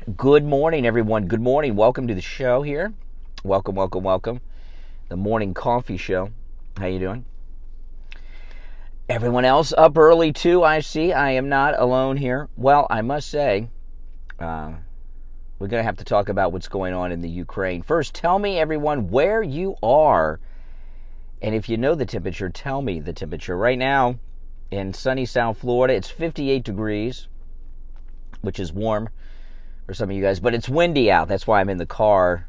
Good morning, everyone. Good morning. Welcome to the show here. Welcome. The morning coffee show. How you doing? Everyone else up early too, I see. I am not alone here. Well, I must say, we're going to have to talk about what's going on in the Ukraine. First, tell me, everyone, where you are. And if you know the temperature, tell me the temperature. Right now, in sunny South Florida, it's 58 degrees, which is warm for some of you guys, but it's windy out. That's why I'm in the car.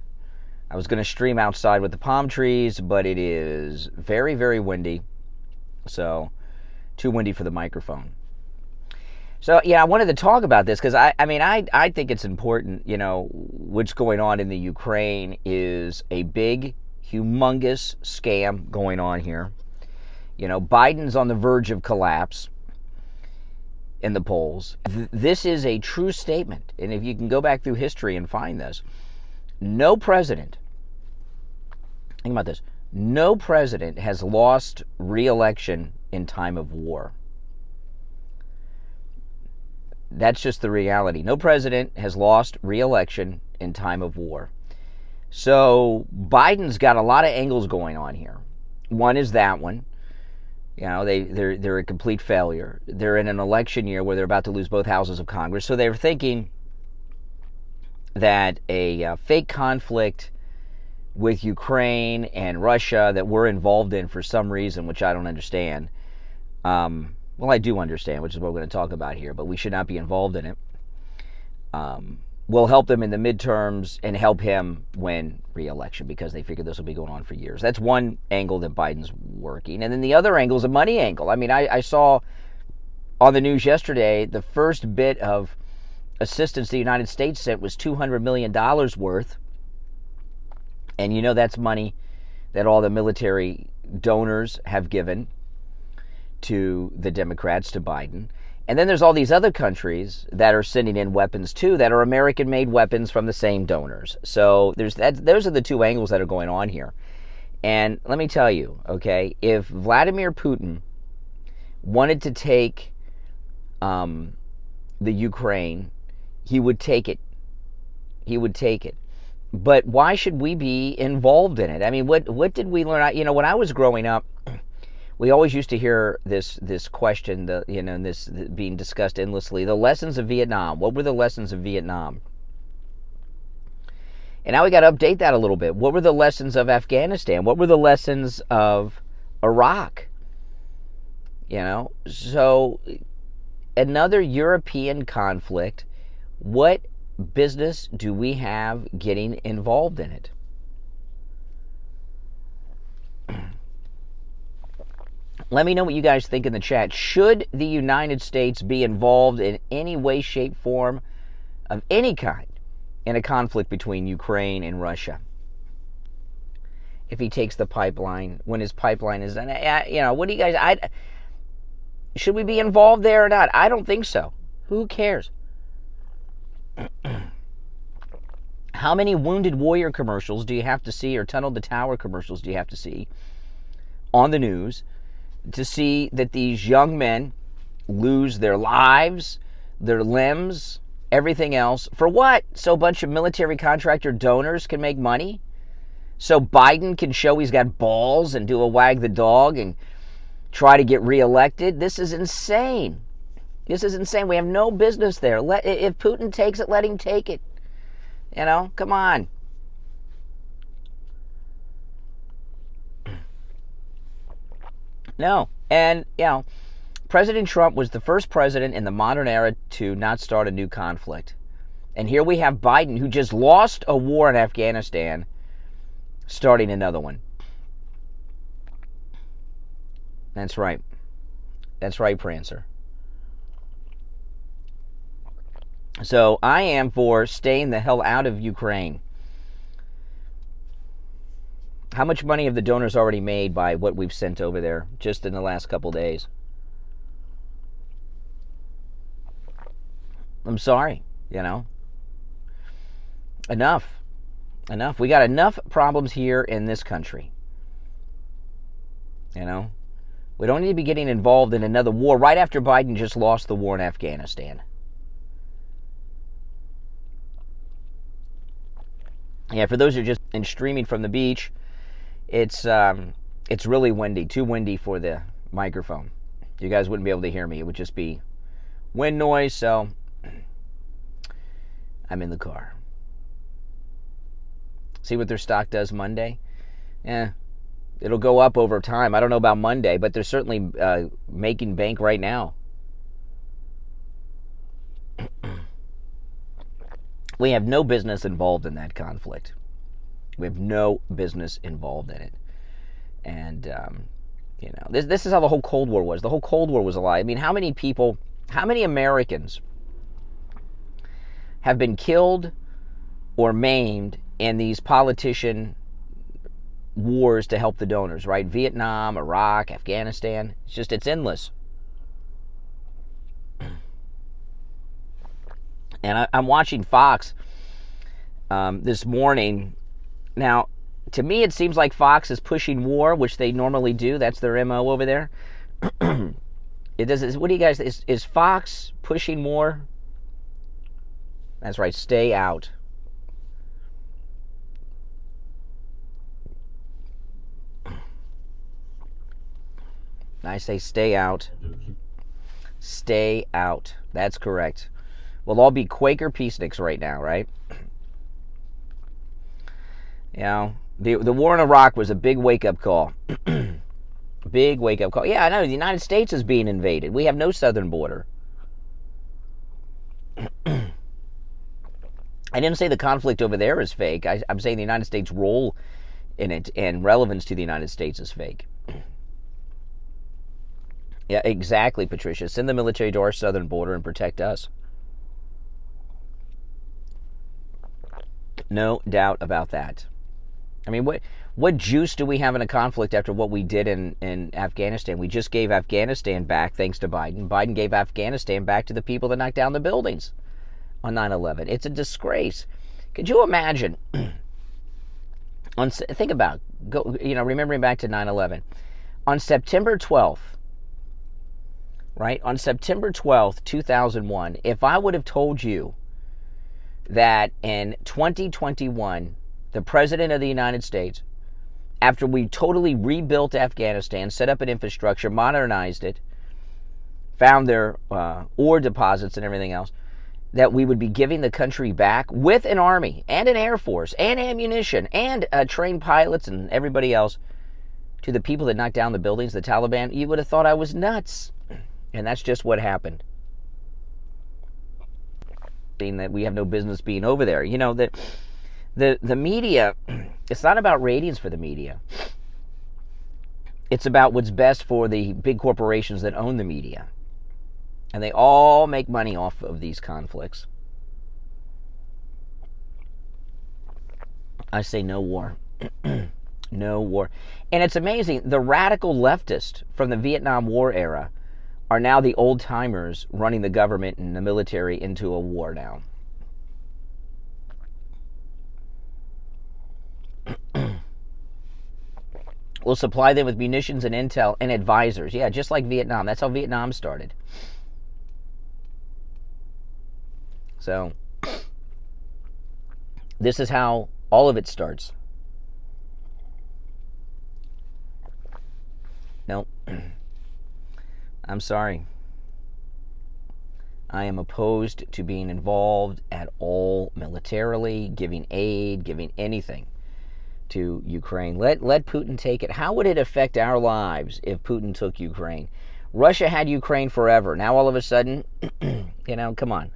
I was going to stream outside with the palm trees, but it is very, very windy. So, too windy for the microphone. So, yeah, I wanted to talk about this because, I think it's important, what's going on in the Ukraine is a big, humongous scam going on here. Biden's on the verge of collapse in the polls. This is a true statement. And if you can go back through history and find this, no president, think about this, no president has lost re-election in time of war. That's just the reality. No president has lost re-election in time of war. So Biden's got a lot of angles going on here. One is that one. They're a complete failure. They're in an election year where they're about to lose both houses of Congress. So they're thinking that a fake conflict with Ukraine and Russia that we're involved in for some reason, which I don't understand. Well, I do understand, which is what we're going to talk about here, but we should not be involved in it. Will help them in the midterms and help him win re-election because they figure this will be going on for years. That's one angle that Biden's working. And then the other angle is a money angle. I saw on the news yesterday the first bit of assistance the United States sent was $200 million worth. And that's money that all the military donors have given to the Democrats, to Biden. And then there's all these other countries that are sending in weapons too, that are American-made weapons from the same donors. So those are the two angles that are going on here. And let me tell you, okay, if Vladimir Putin wanted to take the Ukraine, he would take it. He would take it. But why should we be involved in it? What did we learn? When I was growing up, we always used to hear this question, this being discussed endlessly. The lessons of Vietnam. What were the lessons of Vietnam? And now we got to update that a little bit. What were the lessons of Afghanistan? What were the lessons of Iraq? So another European conflict. What business do we have getting involved in it? Let me know what you guys think in the chat. Should the United States be involved in any way, shape, form of any kind in a conflict between Ukraine and Russia? If he takes the pipeline, when his pipeline is done, what do you guys, should we be involved there or not? I don't think so. Who cares? How many Wounded Warrior commercials do you have to see, or Tunnel to Tower commercials do you have to see on the news to see that these young men lose their lives, their limbs, everything else? For what? So a bunch of military contractor donors can make money? So Biden can show he's got balls and do a wag the dog and try to get reelected? This is insane. This is insane. We have no business there. If Putin takes it, let him take it. Come on. No. And, President Trump was the first president in the modern era to not start a new conflict. And here we have Biden, who just lost a war in Afghanistan, starting another one. That's right. That's right, Prancer. So I am for staying the hell out of Ukraine. How much money have the donors already made by what we've sent over there just in the last couple days? I'm sorry, Enough. We got enough problems here in this country. We don't need to be getting involved in another war right after Biden just lost the war in Afghanistan. Yeah, for those who are just in streaming from the beach, it's really windy, too windy for the microphone. You guys wouldn't be able to hear me. It would just be wind noise, so I'm in the car. See what their stock does Monday? Yeah, it'll go up over time. I don't know about Monday, but they're certainly making bank right now. We have no business involved in that conflict. We have no business involved in it. And, this is how the whole Cold War was. The whole Cold War was a lie. I mean, how many Americans have been killed or maimed in these politician wars to help the donors, right? Vietnam, Iraq, Afghanistan. It's endless. And I'm watching Fox this morning. Now, to me, it seems like Fox is pushing war, which they normally do. That's their MO over there. What do you guys, is Fox pushing war? That's right, stay out. I say stay out. Stay out. That's correct. We'll all be Quaker peaceniks right now, right? You know, the war in Iraq was a big wake-up call. Big wake-up call. Yeah, I know. The United States is being invaded. We have no southern border. I didn't say the conflict over there is fake. I'm saying the United States' role in it and relevance to the United States is fake. Yeah, exactly, Patricia. Send the military to our southern border and protect us. No doubt about that. I mean, what juice do we have in a conflict after what we did in Afghanistan? We just gave Afghanistan back thanks to Biden. Biden gave Afghanistan back to the people that knocked down the buildings on 9/11. It's a disgrace. Could you imagine? Think about remembering back to 9/11. On September 12th, right? On September 12th, 2001, if I would have told you that in 2021, the President of the United States, after we totally rebuilt Afghanistan, set up an infrastructure, modernized it, found their ore deposits and everything else, that we would be giving the country back with an army and an air force and ammunition and trained pilots and everybody else to the people that knocked down the buildings, the Taliban, you would have thought I was nuts. And that's just what happened. Being that we have no business being over there. You know, the media, it's not about ratings for the media. It's about what's best for the big corporations that own the media. And they all make money off of these conflicts. I say no war. No war. And it's amazing, the radical leftists from the Vietnam War era are now the old-timers running the government and the military into a war now. We'll supply them with munitions and intel and advisors. Yeah, just like Vietnam. That's how Vietnam started. So, this is how all of it starts. No. I'm sorry. I am opposed to being involved at all militarily, giving aid, giving anything to Ukraine. Let Putin take it. How would it affect our lives if Putin took Ukraine? Russia had Ukraine forever. Now all of a sudden, come on.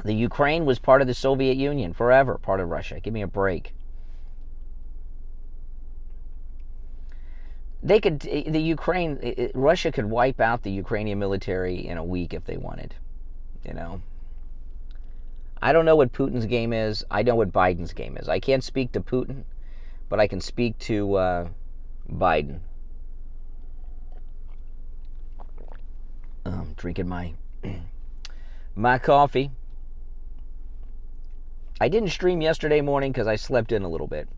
The Ukraine was part of the Soviet Union forever, part of Russia. Give me a break. Russia could wipe out the Ukrainian military in a week if they wanted, I don't know what Putin's game is. I know what Biden's game is. I can't speak to Putin, but I can speak to Biden. Drinking my coffee. I didn't stream yesterday morning because I slept in a little bit.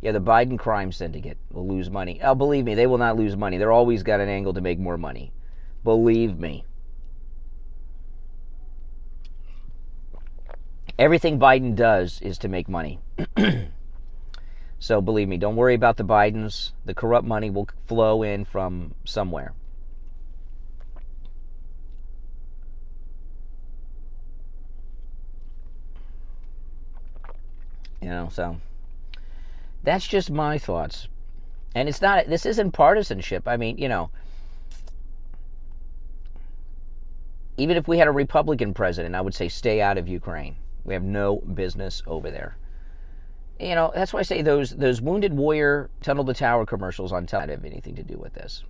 Yeah, the Biden crime syndicate will lose money. Oh, believe me, they will not lose money. They're always got an angle to make more money. Believe me. Everything Biden does is to make money. So believe me, don't worry about the Bidens. The corrupt money will flow in from somewhere. So that's just my thoughts. And this isn't partisanship. I mean, even if we had a Republican president, I would say stay out of Ukraine. We have no business over there. That's why I say those Wounded Warrior Tunnel to Tower commercials on television don't have anything to do with this.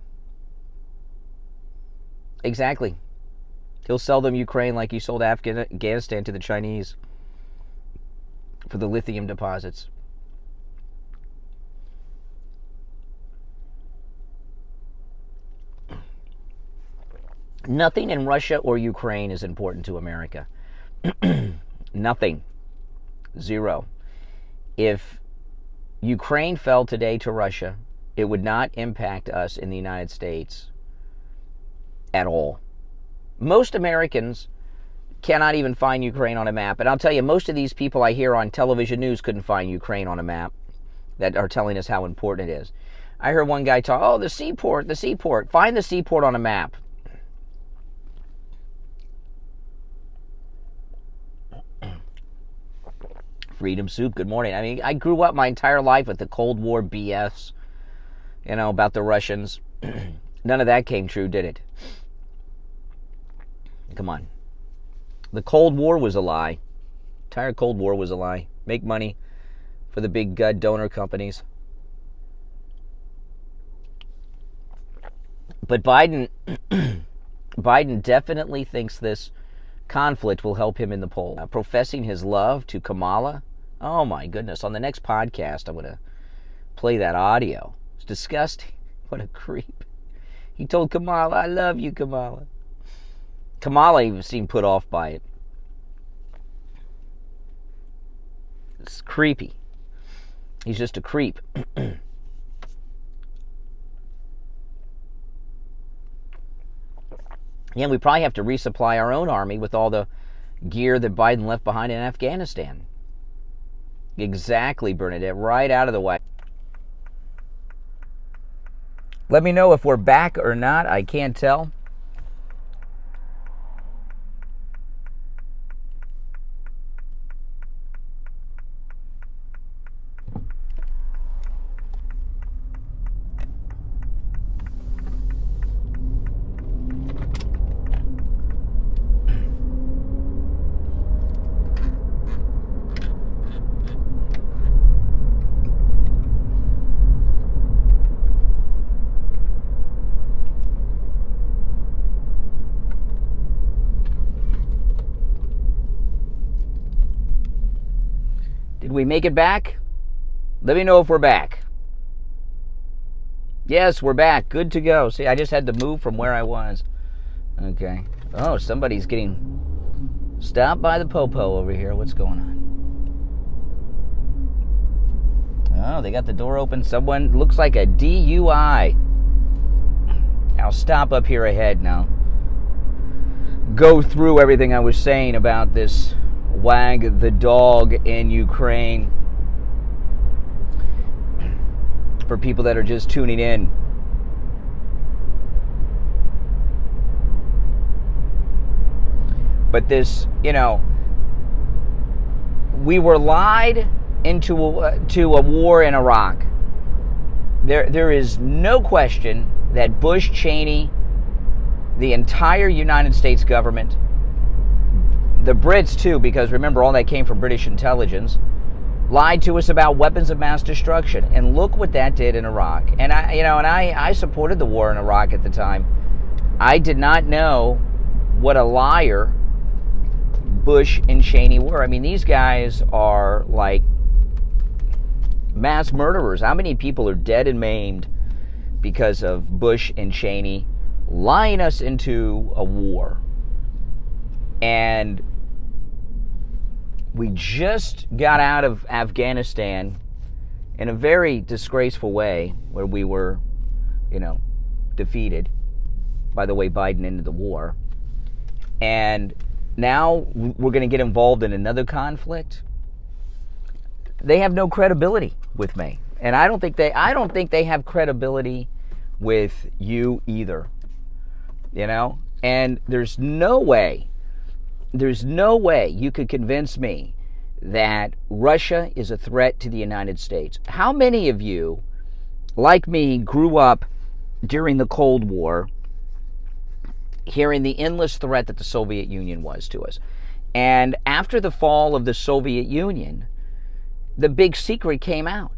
Exactly. He'll sell them Ukraine like he sold Afghanistan to the Chinese for the lithium deposits. Nothing in Russia or Ukraine is important to America. Nothing. Zero. If Ukraine fell today to Russia, it would not impact us in the United States at all. Most Americans cannot even find Ukraine on a map. And I'll tell you, most of these people I hear on television news couldn't find Ukraine on a map that are telling us how important it is. I heard one guy talk, the seaport. Find the seaport on a map. Freedom Soup, good morning. I mean, I grew up my entire life with the Cold War BS, about the Russians. None of that came true, did it? Come on. The Cold War was a lie. Entire Cold War was a lie. Make money for the big donor companies. But Biden definitely thinks this conflict will help him in the poll. Professing his love to Kamala. Oh my goodness. On the next podcast, I'm going to play that audio. It's disgusting. What a creep. He told Kamala, I love you, Kamala. Kamala even seemed put off by it. It's creepy. He's just a creep. Yeah, we probably have to resupply our own army with all the gear that Biden left behind in Afghanistan. Exactly, Bernadette. Right out of the way. Let me know if we're back or not. I can't tell. Did we make it back? Let me know if we're back. Yes, we're back. Good to go. See, I just had to move from where I was. Okay. Oh, somebody's getting stopped by the popo over here. What's going on? Oh, they got the door open. Someone looks like a DUI. I'll stop up here ahead now. Go through everything I was saying about this wag the dog in Ukraine for people that are just tuning in. But this, we were lied into a war in Iraq. There is no question that Bush, Cheney, the entire United States government, the Brits too, because remember, all that came from British intelligence, lied to us about weapons of mass destruction. And look what that did in Iraq. And I supported the war in Iraq at the time. I did not know what a liar Bush and Cheney were. I mean, these guys are like mass murderers. How many people are dead and maimed because of Bush and Cheney lying us into a war? And we just got out of Afghanistan in a very disgraceful way, where we were, defeated by the way Biden ended the war. And now we're going to get involved in another conflict. They have no credibility with me, and I don't think they have credibility with you either. You know, and there's no way you could convince me that Russia is a threat to the United States. How many of you, like me, grew up during the Cold War hearing the endless threat that the Soviet Union was to us? And after the fall of the Soviet Union, the big secret came out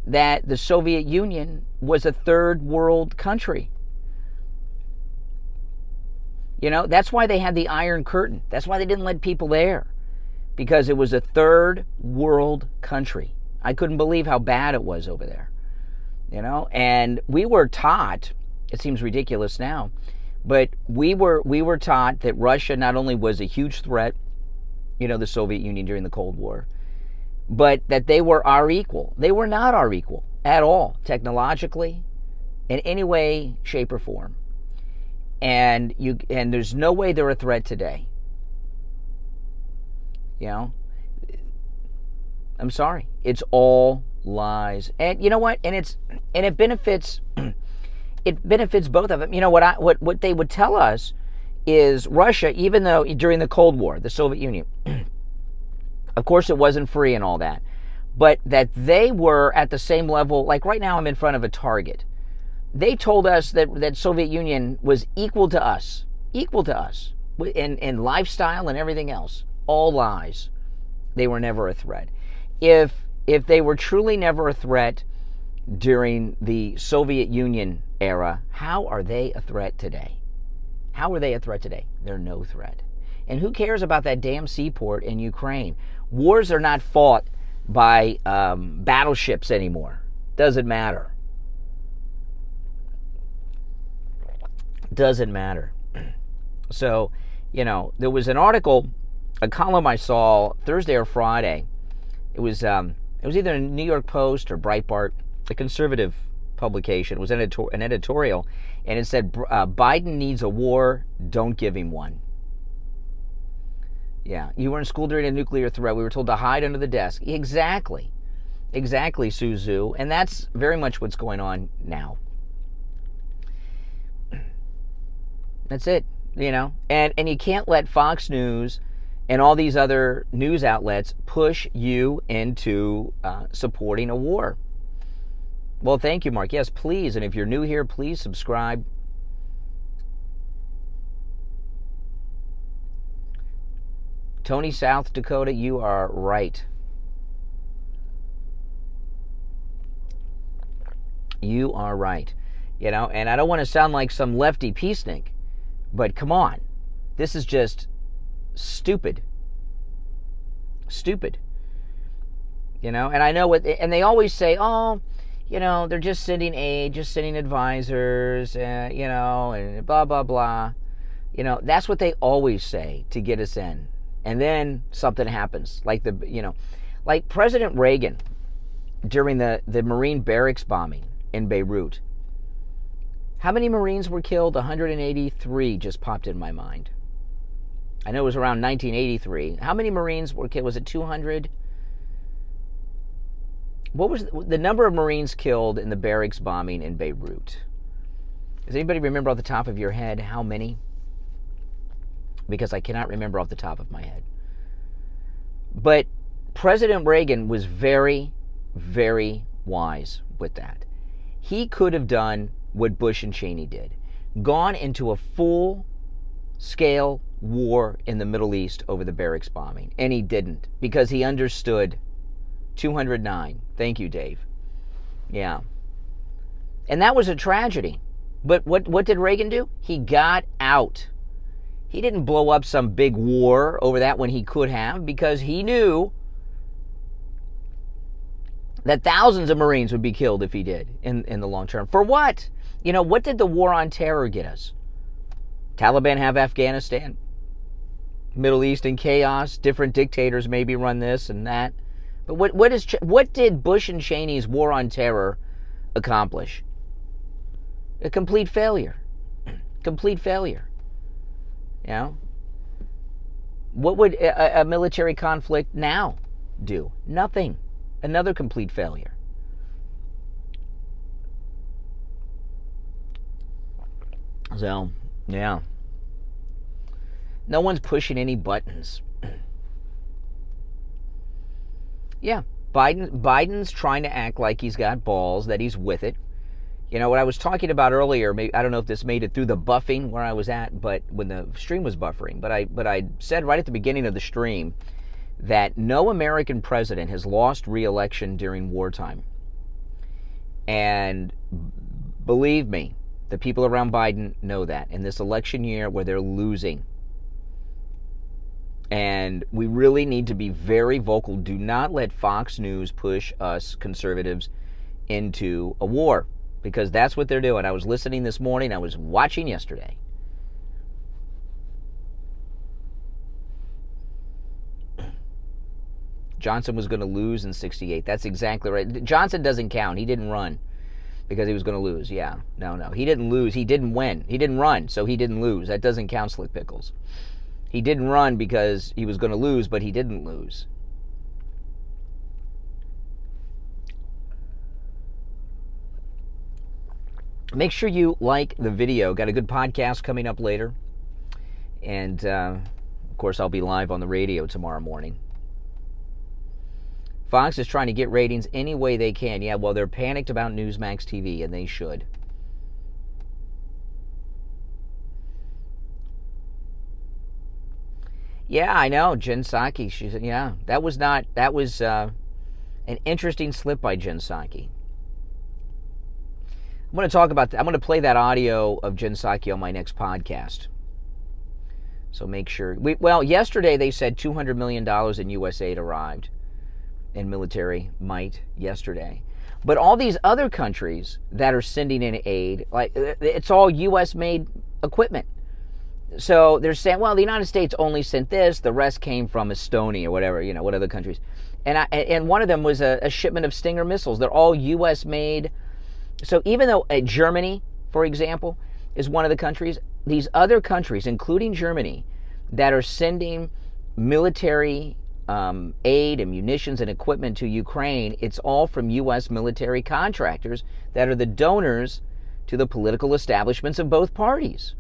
that the Soviet Union was a third world country. You know, that's why they had the Iron Curtain. That's why they didn't let people there, because it was a third world country. I couldn't believe how bad it was over there. You know, and we were taught, it seems ridiculous now, but we were taught that Russia not only was a huge threat, you know, the Soviet Union during the Cold War, but that they were our equal. They were not our equal at all, technologically, in any way, shape, or form. And there's no way they're a threat today. You know, I'm sorry. It's all lies. And you know what? And it benefits both of them. You know what they would tell us is Russia, even though during the Cold War, the Soviet Union, of course it wasn't free and all that, but that they were at the same level. Like right now I'm in front of a Target. They told us that Soviet Union was equal to us in lifestyle and everything else. All lies. They were never a threat. If they were truly never a threat during the Soviet Union era, how are they a threat today? How are they a threat today? They're no threat. And who cares about that damn seaport in Ukraine? Wars are not fought by battleships anymore. Doesn't matter. Doesn't matter. So, you know, there was an article, a column I saw Thursday or Friday. It was either a New York Post or Breitbart, a conservative publication. It was an editorial, and it said, Biden needs a war, don't give him one. Yeah, you were in school during a nuclear threat. We were told to hide under the desk. Exactly, Suzu. And that's very much what's going on now. That's it, you know. And you can't let Fox News and all these other news outlets push you into supporting a war. Well, thank you, Mark. Yes, please. And if you're new here, please subscribe. Tony, South Dakota, you are right. You are right. You know, and I don't want to sound like some lefty peacenik, but come on. This is just stupid. Stupid. You know, and I know what, and they always say, oh, you know, they're just sending aid, just sending advisors, you know, and blah, blah, blah. You know, that's what they always say to get us in. And then something happens. Like like President Reagan during the Marine barracks bombing in Beirut. How many Marines were killed? 183 just popped in my mind. I know it was around 1983. How many Marines were killed? Was it 200? What was the number of Marines killed in the barracks bombing in Beirut? Does anybody remember off the top of your head how many? Because I cannot remember off the top of my head. But President Reagan was very, very wise with that. He could have done what Bush and Cheney did. Gone into a full-scale war in the Middle East over the barracks bombing. And he didn't, because he understood. 209. Thank you, Dave. Yeah. And that was a tragedy. But what did Reagan do? He got out. He didn't blow up some big war over that when he could have, because he knew that thousands of Marines would be killed if he did in the long term. For what? You know, what did the war on terror get us? Taliban have Afghanistan, Middle East in chaos, different dictators maybe run this and that. But what did Bush and Cheney's war on terror accomplish? A complete failure. Complete failure. You know? What would a military conflict now do? Nothing. Another complete failure. So, yeah. No one's pushing any buttons. Yeah, Biden's trying to act like he's got balls, that he's with it. You know, what I was talking about earlier, maybe, I don't know if this made it through the buffing where I was at, but when the stream was buffering, but I said right at the beginning of the stream that no American president has lost re-election during wartime. And believe me, the people around Biden know that. In this election year where they're losing. And we really need to be very vocal. Do not let Fox News push us conservatives into a war, because that's what they're doing. I was listening this morning. I was watching yesterday. Johnson was going to lose in 68. That's exactly right. Johnson doesn't count. He didn't run because he was going to lose. Yeah. No. He didn't lose. He didn't win. He didn't run, so he didn't lose. That doesn't count, Slick Pickles. He didn't run because he was going to lose, but he didn't lose. Make sure you like the video. Got a good podcast coming up later. And, of course, I'll be live on the radio tomorrow morning. Fox is trying to get ratings any way they can. Yeah, well, they're panicked about Newsmax TV, and they should. Yeah, I know. Jen Psaki, she said, yeah, that was an interesting slip by Jen Psaki. I'm going to talk about that. I'm going to play that audio of Jen Psaki on my next podcast. So make sure. Well, yesterday they said $200 million in U.S. aid arrived in military might yesterday. But all these other countries that are sending in aid, like, it's all U.S.-made equipment. So they're saying, well, the United States only sent this. The rest came from Estonia or whatever, you know, what other countries. And one of them was a shipment of Stinger missiles. They're all U.S.-made. So even though Germany, for example, is one of the countries, these other countries, including Germany, that are sending military aid and munitions and equipment to Ukraine, it's all from U.S. military contractors that are the donors to the political establishments of both parties.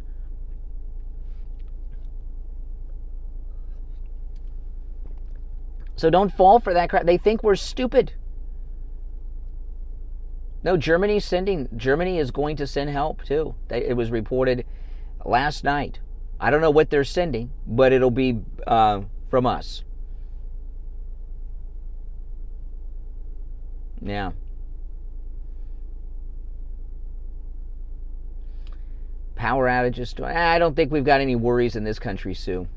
So don't fall for that crap. They think we're stupid. No, Germany is going to send help too. It was reported last night. I don't know what they're sending, but it'll be from us. Yeah. Power outages. I don't think we've got any worries in this country, Sue.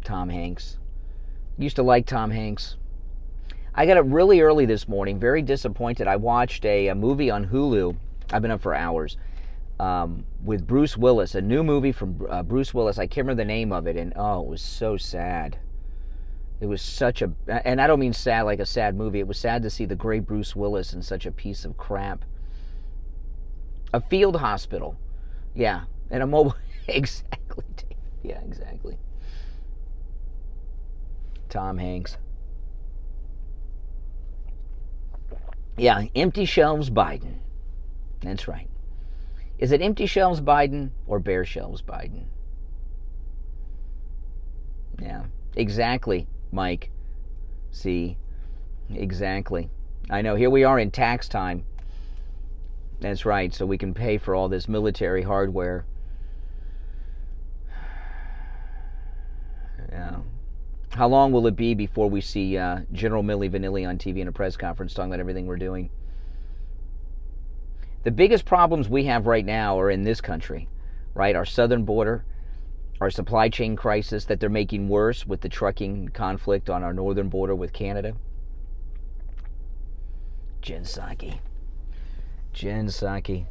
Tom Hanks. Used to like Tom Hanks. I got up really early this morning, very disappointed. I watched a movie on Hulu. I've been up for hours. With Bruce Willis, a new movie from Bruce Willis. I can't remember the name of it, and oh, it was so sad. It was such a, and I don't mean sad like a sad movie. It was sad to see the great Bruce Willis in such a piece of crap. A field hospital. Yeah, and a mobile, exactly. Yeah, exactly. Tom Hanks. Yeah, empty shelves Biden. That's right. Is it empty shelves Biden or bare shelves Biden? Yeah, exactly, Mike. See, exactly. I know, here we are in tax time. That's right, so we can pay for all this military hardware. Yeah. How long will it be before we see General Milli Vanilli on TV in a press conference talking about everything we're doing? The biggest problems we have right now are in this country, right? Our southern border, our supply chain crisis that they're making worse with the trucking conflict on our northern border with Canada. Jen Psaki.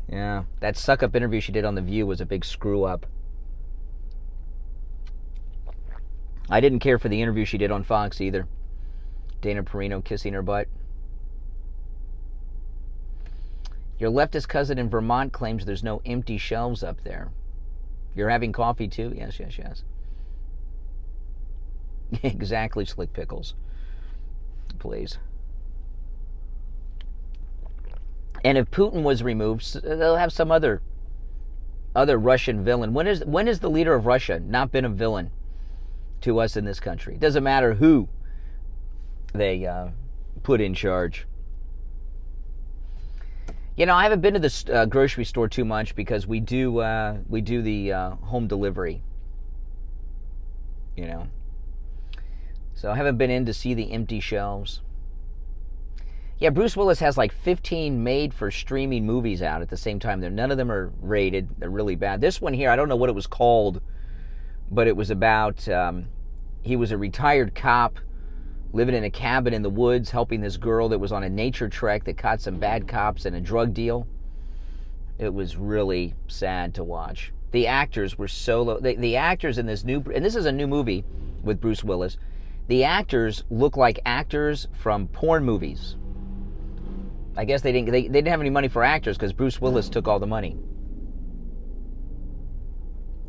Yeah. That suck-up interview she did on The View was a big screw-up. I didn't care for the interview she did on Fox either. Dana Perino kissing her butt. Your leftist cousin in Vermont claims there's no empty shelves up there. You're having coffee too? Yes. Exactly, Slick Pickles. Please. And if Putin was removed, they'll have some other Russian villain. When is the leader of Russia not been a villain to us in this country? It doesn't matter who they put in charge. You know, I haven't been to the grocery store too much because we do the home delivery. You know, so I haven't been in to see the empty shelves. Yeah, Bruce Willis has like 15 made-for-streaming movies out at the same time. None of them are rated. They're really bad. This one here, I don't know what it was called, but it was about, he was a retired cop living in a cabin in the woods helping this girl that was on a nature trek that caught some bad cops in a drug deal. It was really sad to watch. The actors were so low. The actors in this and this is a new movie with Bruce Willis, the actors look like actors from porn movies. I guess they didn't have any money for actors because Bruce Willis took all the money.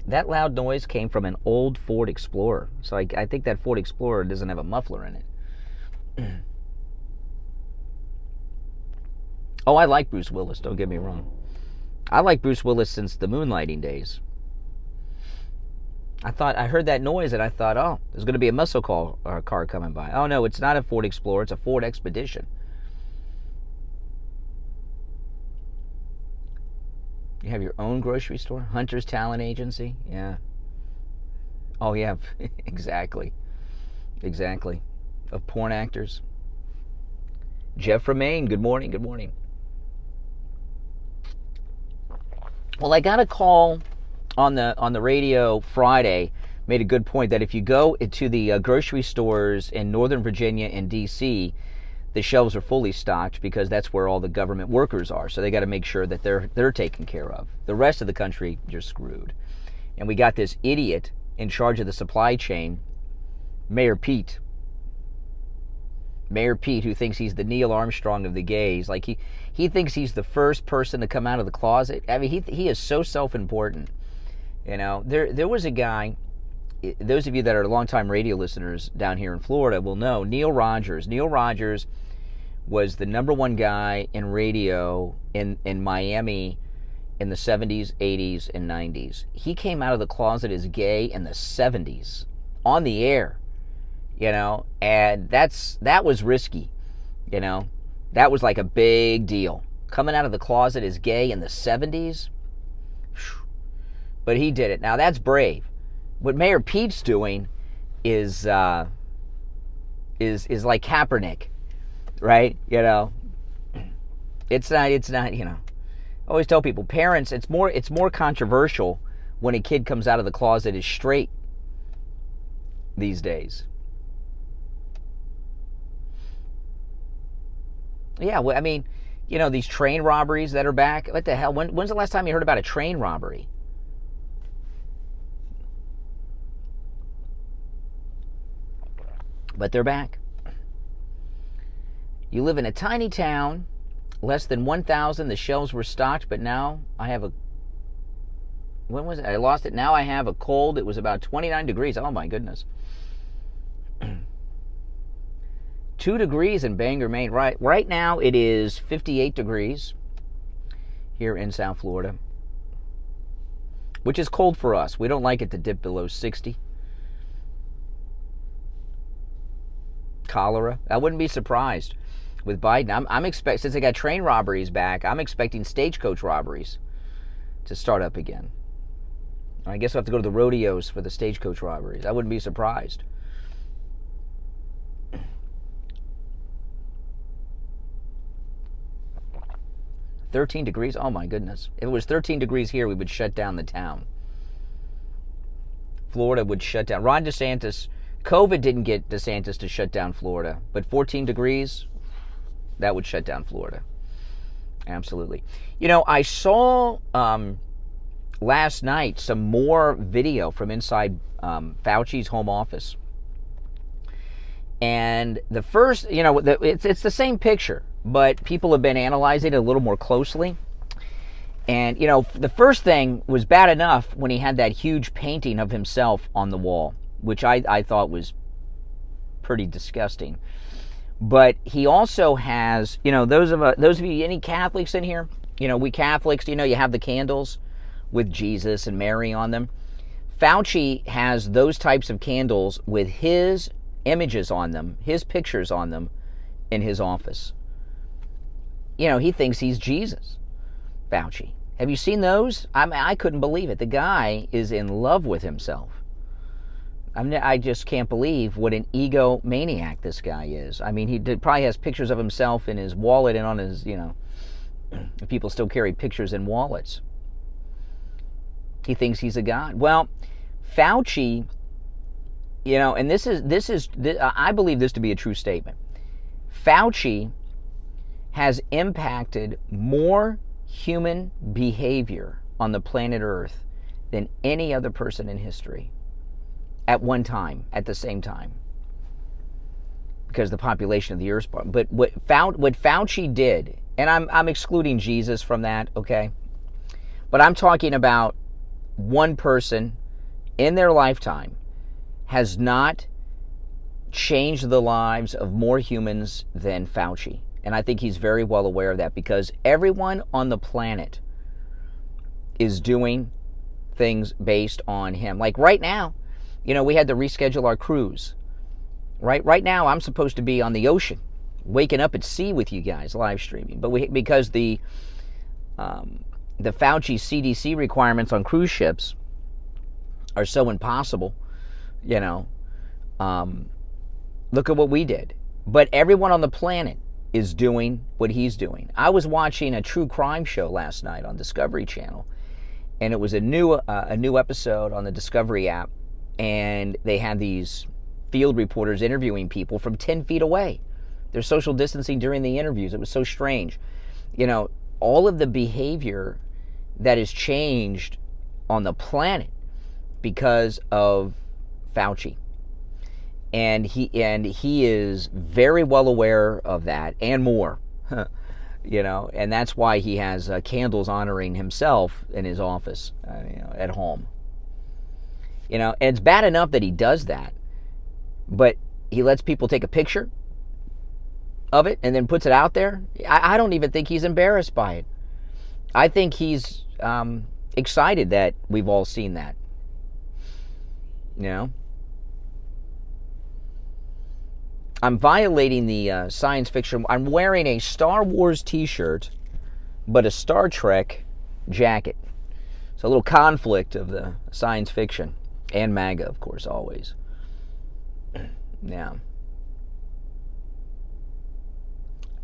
That loud noise came from an old Ford Explorer. So I think that Ford Explorer doesn't have a muffler in it. Oh, I like Bruce Willis, don't get me wrong. I like Bruce Willis since the Moonlighting days. I heard that noise and I thought, oh, there's going to be a muscle car coming by. Oh, no, it's not a Ford Explorer, it's a Ford Expedition. You have your own grocery store? Hunter's Talent Agency? Yeah. Oh, yeah, exactly. Exactly. Of porn actors. Jeff from Maine, good morning, good morning. Well, I got a call on the radio Friday, made a good point that if you go to the grocery stores in Northern Virginia and D.C., the shelves are fully stocked because that's where all the government workers are. So they got to make sure that they're taken care of. The rest of the country, you're screwed. And we got this idiot in charge of the supply chain, Mayor Pete. Mayor Pete, who thinks he's the Neil Armstrong of the gays. Like he thinks he's the first person to come out of the closet. I mean, he is so self-important. You know, there was a guy. Those of you that are longtime radio listeners down here in Florida will know Neil Rogers. Neil Rogers was the #1 guy in radio in Miami in the 70s, 80s, and 90s. He came out of the closet as gay in the 70s on the air, you know, and that was risky, you know. That was like a big deal. Coming out of the closet as gay in the 70s, but he did it. Now that's brave. What Mayor Pete's doing is like Kaepernick, right? You know, it's not. You know, I always tell people, parents, it's more controversial when a kid comes out of the closet as straight these days. Yeah, well, I mean, you know, these train robberies that are back. What the hell? When's the last time you heard about a train robbery? But they're back. You live in a tiny town, less than 1,000. The shelves were stocked, but now I have when was it? I lost it. Now I have a cold. It was about 29 degrees. Oh, my goodness. 2 degrees in Bangor, Maine. Right now it is 58 degrees here in South Florida, which is cold for us. We don't like it to dip below 60. Cholera. I wouldn't be surprised with Biden. I'm expecting, since they got train robberies back, I'm expecting stagecoach robberies to start up again. I guess I'll have to go to the rodeos for the stagecoach robberies. I wouldn't be surprised. $13 degrees? Oh my goodness. If it was 13 degrees here, we would shut down the town. Florida would shut down. Ron DeSantis, COVID didn't get DeSantis to shut down Florida, but 14 degrees, that would shut down Florida. Absolutely. You know, I saw last night some more video from inside Fauci's home office. And the first, you know, it's the same picture, but people have been analyzing it a little more closely. And, you know, the first thing was bad enough when he had that huge painting of himself on the wall, which I thought was pretty disgusting. But he also has, those of you, any Catholics in here, we Catholics, you have the candles with Jesus and Mary on them. Fauci has those types of candles with his images on them, his pictures on them in his office. He thinks he's Jesus, Fauci. Have you seen those? I couldn't believe it. The guy is in love with himself. I just can't believe what an egomaniac this guy is. He probably has pictures of himself in his wallet and on his, people still carry pictures in wallets. He thinks he's a god. Well, Fauci, and this is I believe this to be a true statement. Fauci has impacted more human behavior on the planet Earth than any other person in history at one time, at the same time, because the population of the Earth. But what Fauci did, and I'm excluding Jesus from that, okay? But I'm talking about one person in their lifetime has not changed the lives of more humans than Fauci. And I think he's very well aware of that, because everyone on the planet is doing things based on him. Like right now, we had to reschedule our cruise. Right now, I'm supposed to be on the ocean, waking up at sea with you guys, live streaming. But because the Fauci CDC requirements on cruise ships are so impossible, look at what we did. But everyone on the planet is doing what he's doing. I was watching a true crime show last night on Discovery Channel, and it was a new episode on the Discovery app, and they had these field reporters interviewing people from 10 feet away. They're social distancing during the interviews. It was so strange. All of the behavior that has changed on the planet because of Fauci. And he is very well aware of that and more, and that's why he has candles honoring himself in his office, at home. And it's bad enough that he does that, but he lets people take a picture of it and then puts it out there. I don't even think he's embarrassed by it. I think he's excited that we've all seen that. I'm violating the science fiction. I'm wearing a Star Wars t-shirt, but a Star Trek jacket. It's a little conflict of the science fiction. And MAGA, of course, always. Yeah.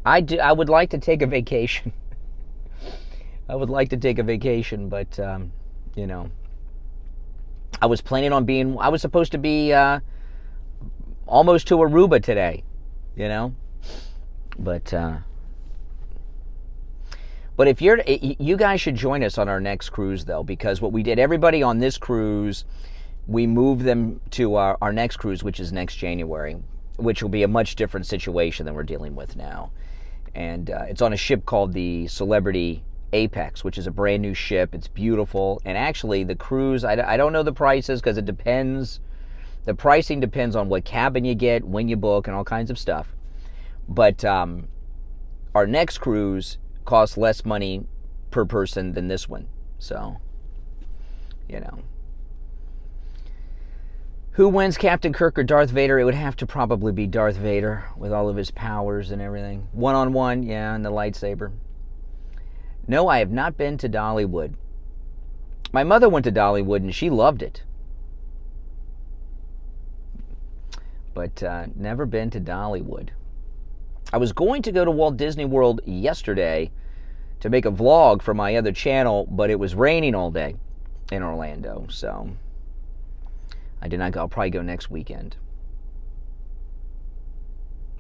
I would like to take a vacation. I would like to take a vacation, but, I was planning on I was supposed to be almost to Aruba today, But if you guys should join us on our next cruise, though, because what we did, everybody on this cruise, we moved them to our next cruise, which is next January, which will be a much different situation than we're dealing with now. And it's on a ship called the Celebrity Apex, which is a brand new ship. It's beautiful. And actually, the cruise, I don't know the prices because it depends. The pricing depends on what cabin you get, when you book, and all kinds of stuff. But our next cruise costs less money per person than this one. So, Who wins, Captain Kirk or Darth Vader? It would have to probably be Darth Vader with all of his powers and everything. One-on-one, yeah, and the lightsaber. No, I have not been to Dollywood. My mother went to Dollywood and she loved it. But never been to Dollywood. I was going to go to Walt Disney World yesterday to make a vlog for my other channel, but it was raining all day in Orlando, so I did not go. I'll probably go next weekend.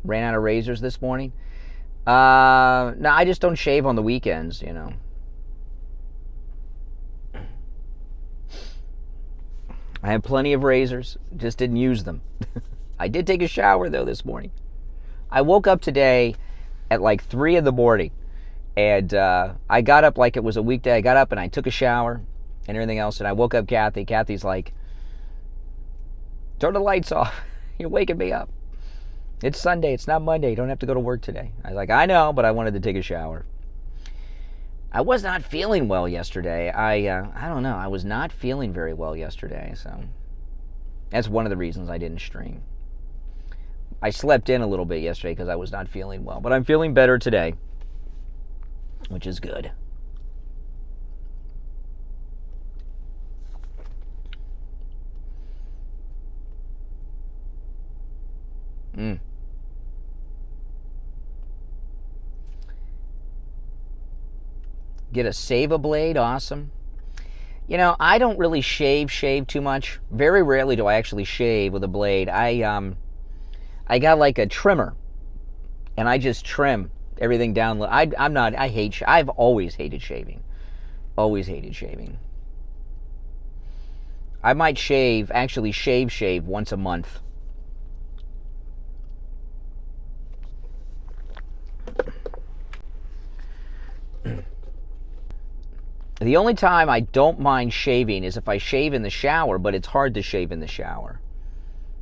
Ran out of razors this morning. No, I just don't shave on the weekends, I have plenty of razors, just didn't use them. I did take a shower, though, this morning. I woke up today at like 3 in the morning, and I got up like it was a weekday. I got up and I took a shower and everything else, and I woke up Kathy. Kathy's like, turn the lights off. You're waking me up. It's Sunday. It's not Monday. You don't have to go to work today. I was like, I know, but I wanted to take a shower. I was not feeling well yesterday. I don't know. I was not feeling very well yesterday, so that's one of the reasons I didn't stream. I slept in a little bit yesterday because I was not feeling well, but I'm feeling better today, which is good. Get a save-a-blade, awesome. You know, I don't really shave too much. Very rarely do I actually shave with a blade. I got like a trimmer, and I just trim everything down. I've always hated shaving. Always hated shaving. I might shave once a month. The only time I don't mind shaving is if I shave in the shower, but it's hard to shave in the shower.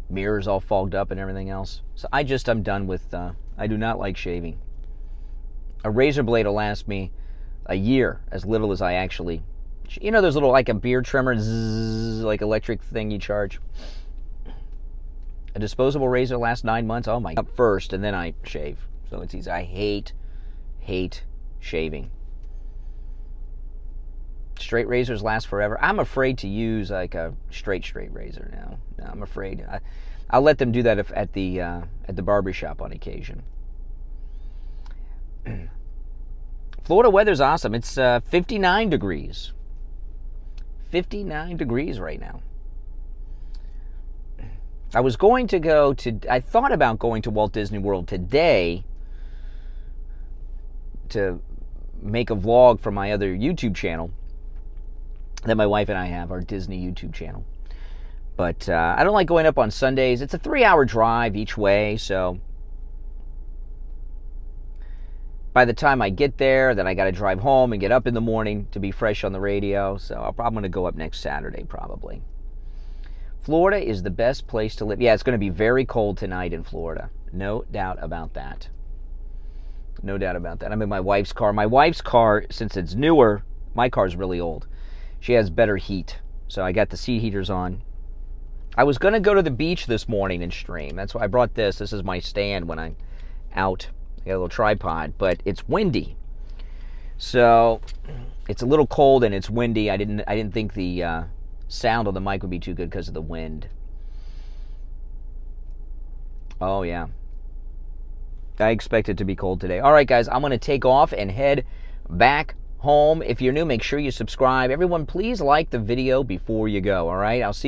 Mirrors all fogged up and everything else. So I'm done with, I do not like shaving. A razor blade will last me a year, as little as I actually, you know, there's little, like a beard trimmer, zzz, like electric thing you charge. A disposable razor lasts 9 months. Oh my God. First, and then I shave. So it's easy. I hate shaving. Straight razors last forever. I'm afraid to use like a straight razor now. No, I'm afraid. I'll let them do that at the barbershop on occasion. Florida weather's awesome. It's 59 degrees. 59 degrees right now. I thought about going to Walt Disney World today to make a vlog for my other YouTube channel that my wife and I have, our Disney YouTube channel. But I don't like going up on Sundays. It's a 3-hour drive each way, so by the time I get there, then I got to drive home and get up in the morning to be fresh on the radio. So I'm going to go up next Saturday probably. Florida is the best place to live. Yeah, it's going to be very cold tonight in Florida. No doubt about that. No doubt about that. I'm in my wife's car. My wife's car, since it's newer, my car's really old. She has better heat, so I got the seat heaters on. I was going to go to the beach this morning and stream. That's why I brought this. This is my stand when I'm out. I got a little tripod, but it's windy. So it's a little cold and it's windy. I didn't think the sound on the mic would be too good because of the wind. Oh, yeah. I expect it to be cold today. All right, guys, I'm going to take off and head back home. If you're new, make sure you subscribe. Everyone, please like the video before you go, all right? I'll see you